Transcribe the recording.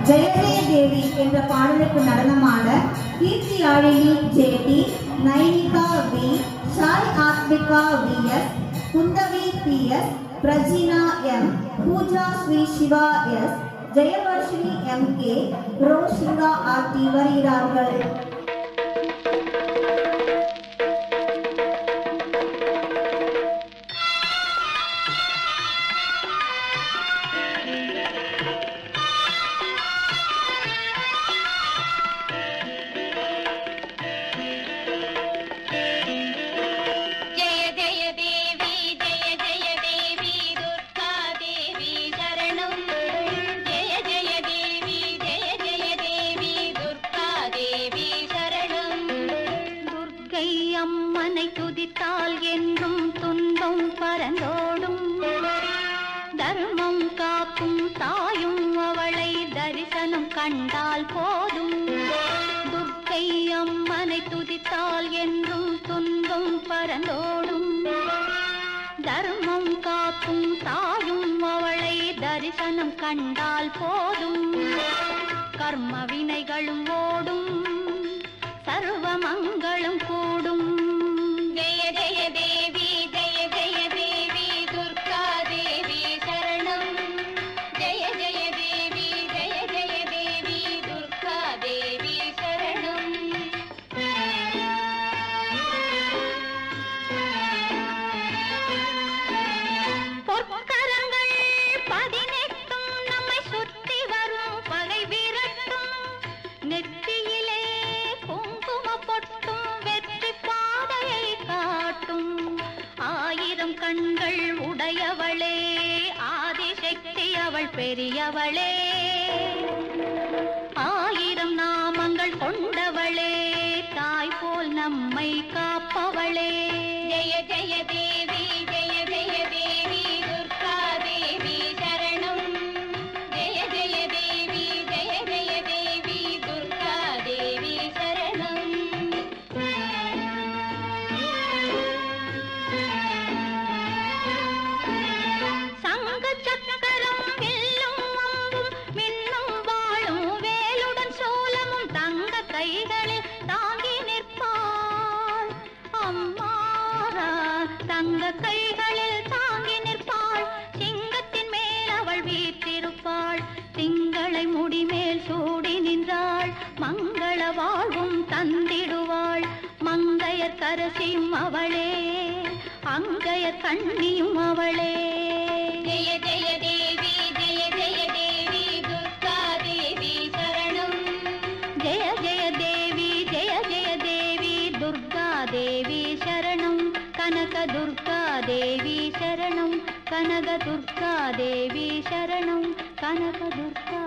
ஜெய ஜெய தேவி என்ற பாடலுக்கு நடனமாட Keerthiyazhini JD, Nainika V, Sai Athmika VS, Kundavi PS, Prajina M, Pooja Sri Siva S, Jayavarshini MK, Roshika RD வருகிறார்கள். அம்மனை துதித்தால் என்றும் துன்பம் பறந்தோடும், தர்மம் காக்கும் தாயும் அவளை தரிசனம் கண்டால் போதும். துர்க்கை அம்மனை துதித்தால் என்றும் துன்பம் பறந்தோடும், தர்மம் காக்கும் தாயும் அவளை தரிசனம் கண்டால் போதும். கர்ம வினைகளும் ஓடும், சர்வ மங்களம் கூடும். ஜெய ஜெய தேவி ஜெய ஜெய தேவி துர்கா தேவி சரணம். ஜெய ஜெய தேவி ஜெய ஜெய தேவி துர்கா தேவி சரணம். பொற்கரங்கள் 18 நம்மை சுற்றி வரும் பகை விரட்டும். நெற்றியிலே குங்கும பொட்டும் வெற்றி பாதையை காட்டும். 1000 கண்கள் உடையவளே, ஆதிசக்தி அவள் பெரியவளே. 1000 நாமங்கள் கொண்டவளே, தாய் போல் நம்மை காப்பவளே. ஜெய ஜெய தேவி ஜெய ஜெய தேவி துர்கா தேவி சரணம். ஜெய ஜெய தேவி ஜெய ஜெய தேவி துர்கா தேவி சரணம். சங்க சக்கரம் வில்லும் அம்பும் மின்னும் வாளும் வேலுடன் சோலமும் தங்க கைகளில் தாங்கி நிற்பாள். அம்மாரா தங்க கைகளில் தாங்கி நிற்பாள். சிங்கத்தின் மேல் அவள் வீற்றிருப்பாள். திங்களை முடிமேல் சூடி நின்றாள். மங்கள வாழ்வும் தந்திடுவாள். மங்கையர் கரசியும் அவளே, அங்கையர் கண்ணியும் அவளே. ஜெய ஜெய தேவி ஜெய ஜெய தேவி துர்கா தேவி சரணம். ஜெய ஜெய தேவி ஜெய ஜெய தேவி துர்கா தேவி சரணம். கனக துர்கா தேவி சரணம். கனக துர்கா தேவி சரணம். கனக துர்கா